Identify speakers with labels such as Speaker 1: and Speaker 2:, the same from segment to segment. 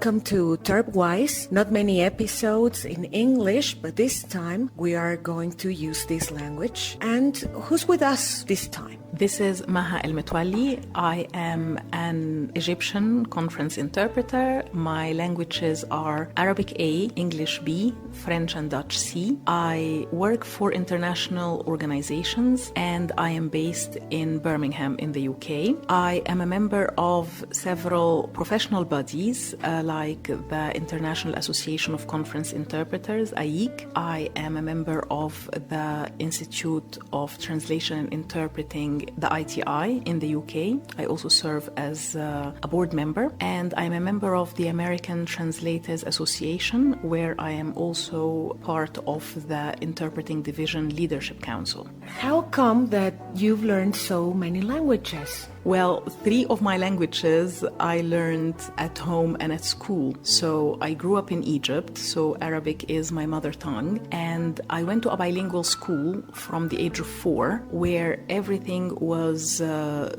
Speaker 1: Welcome to Terp-wise. Not many episodes in English, but this time we are going to use this language. And who's with us this time?
Speaker 2: This is Maha El Metwally. I am an Egyptian conference interpreter. My languages are Arabic A, English B, French and Dutch C. I work for international organizations and I am based in Birmingham in the UK. I am a member of several professional bodies like the International Association of Conference Interpreters, AIC. I am a member of the Institute of Translation and Interpreting, the ITI in the UK. I also serve as a board member, and I'm a member of the American Translators Association, where I am also part of the Interpreting Division Leadership Council.
Speaker 1: How come that you've learned so many languages?
Speaker 2: Well, 3 of my languages I learned at home and at school. So I grew up in Egypt, so Arabic is my mother tongue. And I went to a bilingual school from the age of 4, where everything was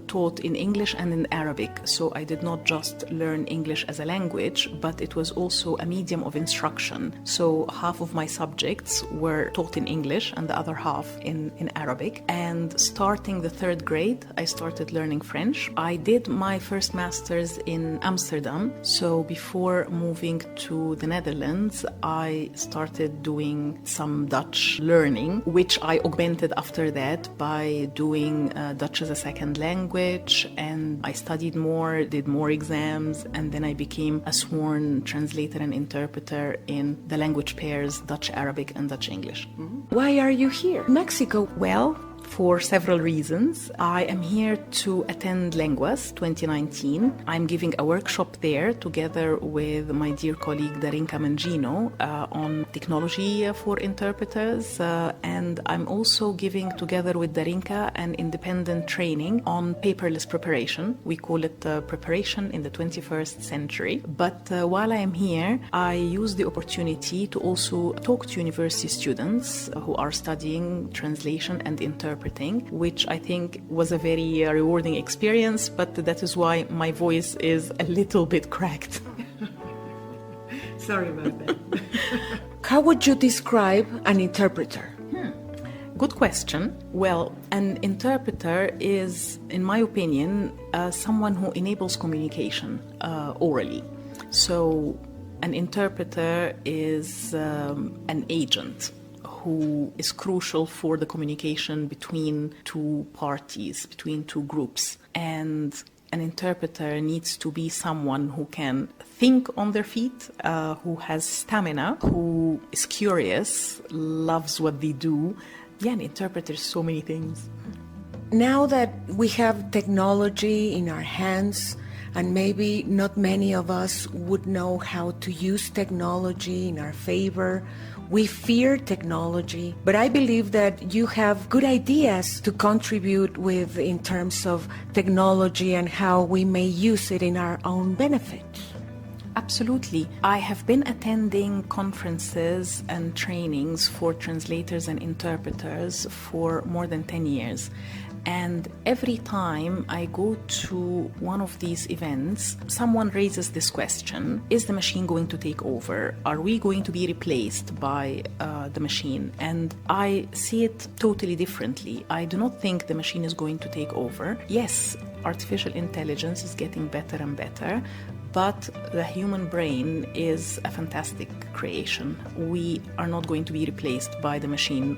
Speaker 2: taught in English and in Arabic. So I did not just learn English as a language, but it was also a medium of instruction. So half of my subjects were taught in English and the other half in Arabic. And starting the 3rd grade, I started learning French. I did my first master's in Amsterdam. So before moving to the Netherlands, I started doing some Dutch learning, which I augmented after that by doing Dutch as a second language. And I studied more, did more exams, and then I became a sworn translator and interpreter in the language pairs Dutch Arabic and Dutch English.
Speaker 1: Why are you here? Mexico.
Speaker 2: Well, for several reasons. I am here to attend Lenguas 2019. I'm giving a workshop there together with my dear colleague Darinka on technology for interpreters. And I'm also giving together with Darinka an independent training on paperless preparation. We call it preparation in the 21st century. But while I am here, I use the opportunity to also talk to university students who are studying translation and interpreting, which I think was a very rewarding experience, but that is why my voice is a little bit cracked.
Speaker 1: Sorry about that. How would you describe an interpreter?
Speaker 2: Good question. Well, an interpreter is, in my opinion, someone who enables communication orally. So an interpreter is an agent who is crucial for the communication between 2 parties, between 2 groups. And an interpreter needs to be someone who can think on their feet, who has stamina, who is curious, loves what they do. Yeah, an interpreter is so many things.
Speaker 1: Now that we have technology in our hands, and maybe not many of us would know how to use technology in our favor, we fear technology, but I believe that you have good ideas to contribute with in terms of technology and how we may use it in our own benefit.
Speaker 2: Absolutely. I have been attending conferences and trainings for translators and interpreters for more than 10 years. And every time I go to one of these events, someone raises this question: is the machine going to take over? Are we going to be replaced by the machine? And I see it totally differently. I do not think the machine is going to take over. Yes, artificial intelligence is getting better and better, but the human brain is a fantastic creation. We are not going to be replaced by the machine.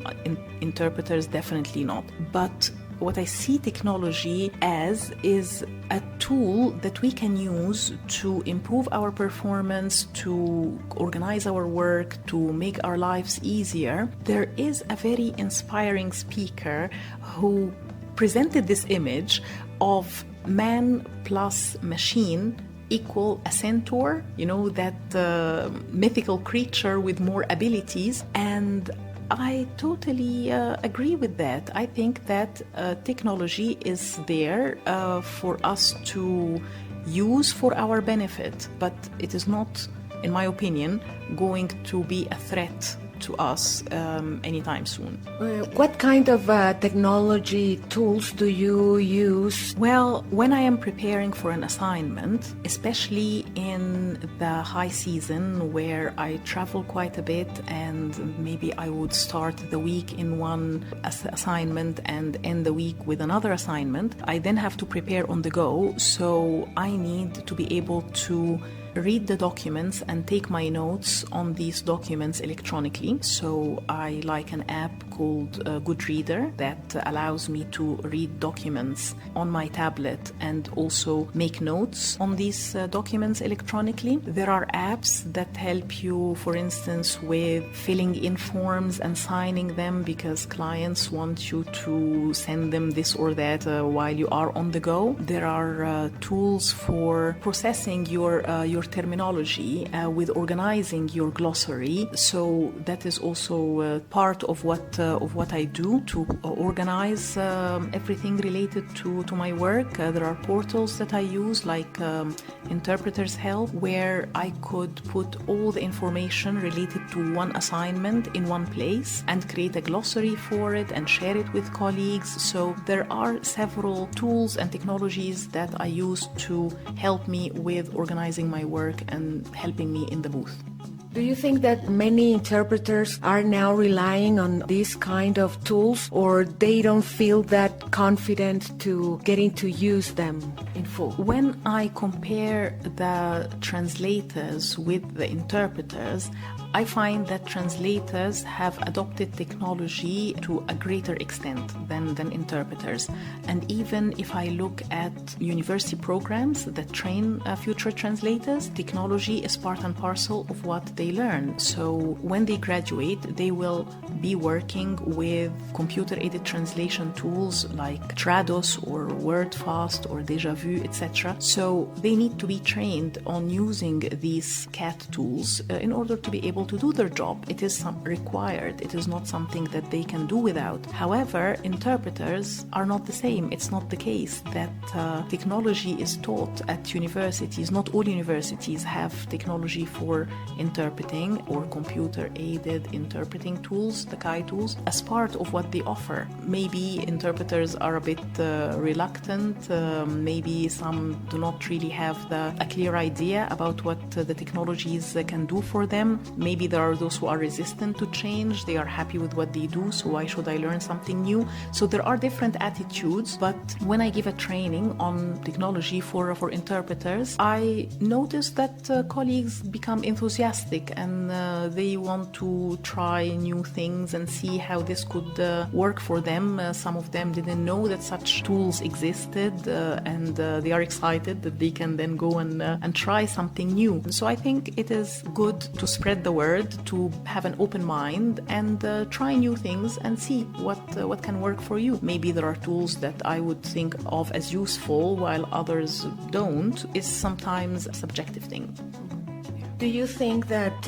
Speaker 2: Interpreters, definitely not. But what I see technology as is a tool that we can use to improve our performance, to organize our work, to make our lives easier. There is a very inspiring speaker who presented this image of man plus machine equal a centaur, that mythical creature with more abilities. And I totally agree with that. I think that technology is there for us to use for our benefit, but it is not, in my opinion, going to be a threat to us anytime soon.
Speaker 1: What kind of technology tools do you use?
Speaker 2: Well, when I am preparing for an assignment, especially in the high season where I travel quite a bit and maybe I would start the week in one assignment and end the week with another assignment, I then have to prepare on the go. So I need to be able to read the documents and take my notes on these documents electronically. So I like an app called Goodreader that allows me to read documents on my tablet and also make notes on these documents electronically. There are apps that help you, for instance, with filling in forms and signing them because clients want you to send them this or that while you are on the go. There are tools for processing your terminology, with organizing your glossary. So that is also part of what I do to organize everything related to my work. There are portals that I use like Interpreter's Help, where I could put all the information related to one assignment in one place and create a glossary for it and share it with colleagues. So there are several tools and technologies that I use to help me with organizing my work and helping me in the booth.
Speaker 1: Do you think that many interpreters are now relying on these kind of tools, or they don't feel that confident to getting to use them in full?
Speaker 2: When I compare the translators with the interpreters, I find that translators have adopted technology to a greater extent than interpreters. And even if I look at university programs that train future translators, technology is part and parcel of what they learn. So when they graduate, they will be working with computer-aided translation tools like Trados or WordFast or Deja Vu, etc. So they need to be trained on using these CAT tools in order to be able to do their job. It is required. It is not something that they can do without. However, interpreters are not the same. It's not the case that technology is taught at universities. Not all universities have technology for interpreting or computer-aided interpreting tools, the CAI tools, as part of what they offer. Maybe interpreters are a bit reluctant. Maybe some do not really have a clear idea about what the technologies can do for them. Maybe there are those who are resistant to change. They are happy with what they do, so why should I learn something new? So there are different attitudes, but when I give a training on technology for interpreters, I notice that colleagues become enthusiastic and they want to try new things and see how this could work for them. Some of them didn't know that such tools existed, and they are excited that they can then go and try something new. So I think it is good to spread the word, to have an open mind and try new things and see what can work for you. Maybe there are tools that I would think of as useful while others don't. It's sometimes a subjective thing.
Speaker 1: Do you think that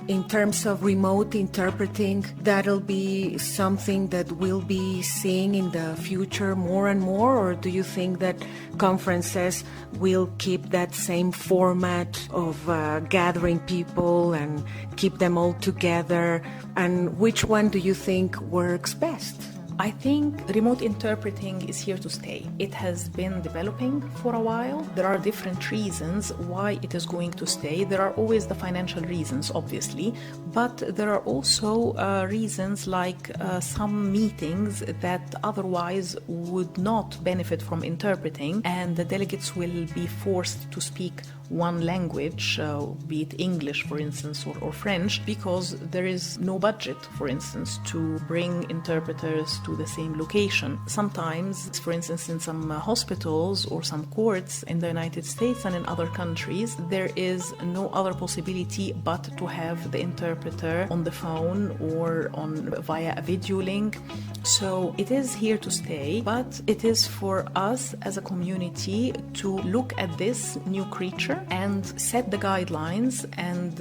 Speaker 1: in terms of remote interpreting, that'll be something that we'll be seeing in the future more and more? Or do you think that conferences will keep that same format of gathering people and keep them all together? And which one do you think works best?
Speaker 2: I think remote interpreting is here to stay. It has been developing for a while. There are different reasons why it is going to stay. There are always the financial reasons, obviously, but there are also reasons like some meetings that otherwise would not benefit from interpreting, and the delegates will be forced to speak one language, be it English, for instance, or French, because there is no budget, for instance, to bring interpreters to the same location. Sometimes, for instance, in some hospitals or some courts in the United States and in other countries, there is no other possibility but to have the interpreter on the phone or via a video link. So it is here to stay, but it is for us as a community to look at this new creature and set the guidelines and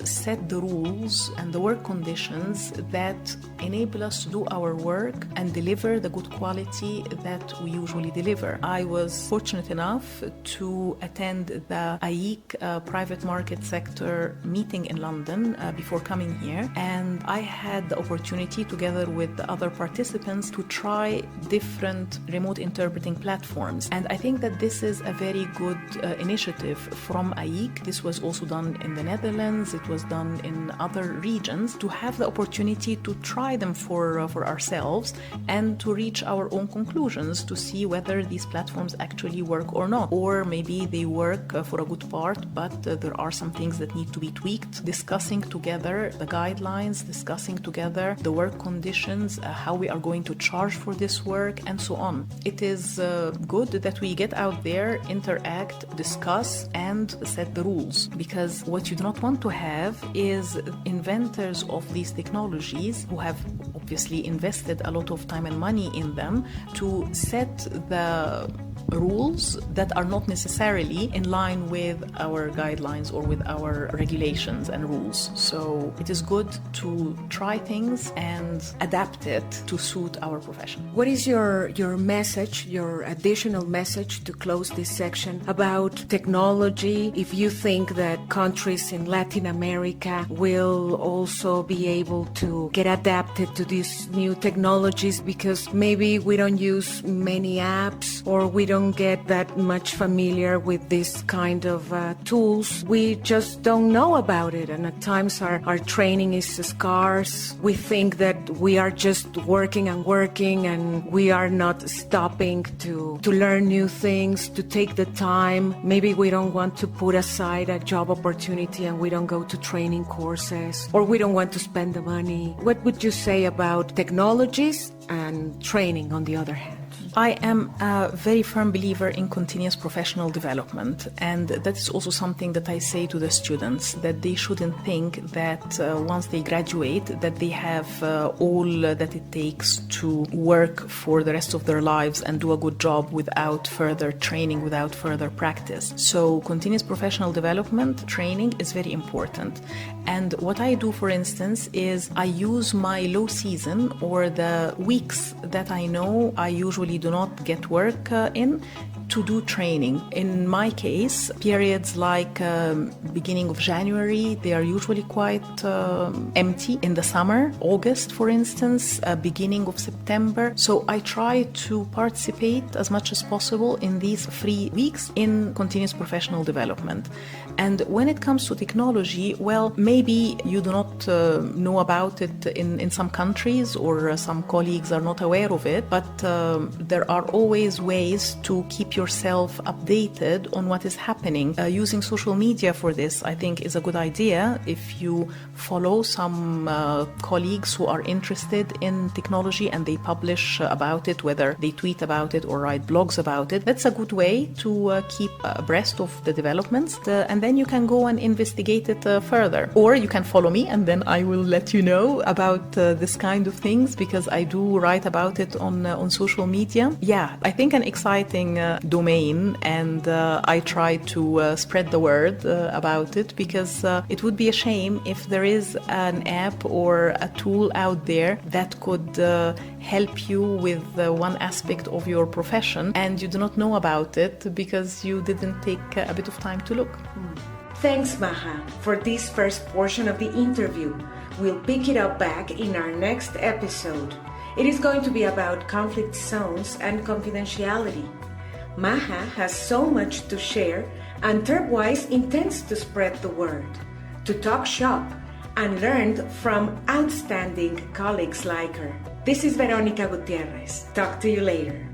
Speaker 2: set the rules and the work conditions that enable us to do our work and deliver the good quality that we usually deliver. I was fortunate enough to attend the AIC private market sector meeting in London before coming here, and I had the opportunity together with the other participants to try different remote interpreting platforms. And I think that this is a very good initiative from AIC. This was also done in the Netherlands, it was done in other regions, to have the opportunity to try them for ourselves and to reach our own conclusions to see whether these platforms actually work or not. Or maybe they work for a good part, but there are some things that need to be tweaked. Discussing together the guidelines, discussing together the work conditions, how we are going to charge for this work, and so on. It is good that we get out there, interact, discuss, and set the rules. Because what you do not want to have is inventors of these technologies who have obviously invested a lot of time and money in them to set the rules that are not necessarily in line with our guidelines or with our regulations and rules. So it is good to try things and adapt it to suit our profession.
Speaker 1: What is your message, your additional message to close this section about technology? If you think that countries in Latin America will also be able to get adapted to these new technologies, because maybe we don't use many apps or we don't get that much familiar with this kind of tools. We just don't know about it, and at times our training is scarce. We think that we are just working and we are not stopping to learn new things, to take the time. Maybe we don't want to put aside a job opportunity and we don't go to training courses, or we don't want to spend the money. What would you say about technologies and training on the other hand?
Speaker 2: I am a very firm believer in continuous professional development, and that is also something that I say to the students, that they shouldn't think that once they graduate that they have all that it takes to work for the rest of their lives and do a good job without further training, without further practice. So continuous professional development training is very important. And what I do, for instance, is I use my low season or the weeks that I know I usually do not get work in to do training. In my case, periods like beginning of January, they are usually quite empty. In the summer, August, for instance, beginning of September. So I try to participate as much as possible in these free weeks in continuous professional development. And when it comes to technology, well, maybe you do not know about it in some countries, or some colleagues are not aware of it, but there are always ways to keep yourself updated on what is happening. Using social media for this, I think, is a good idea. If you follow some colleagues who are interested in technology and they publish about it, whether they tweet about it or write blogs about it, that's a good way to keep abreast of the developments. And then you can go and investigate it further. Or you can follow me and then I will let you know about this kind of things, because I do write about it on social media. Yeah, I think an exciting domain, and I try to spread the word about it, because it would be a shame if there is an app or a tool out there that could help you with one aspect of your profession and you do not know about it because you didn't take a bit of time to look.
Speaker 1: Thanks, Maha, for this first portion of the interview. We'll pick it up back in our next episode. It is going to be about conflict zones and confidentiality. Maha has so much to share, and Terp-wise intends to spread the word, to talk shop, and learn from outstanding colleagues like her. This is Veronica Gutierrez. Talk to you later.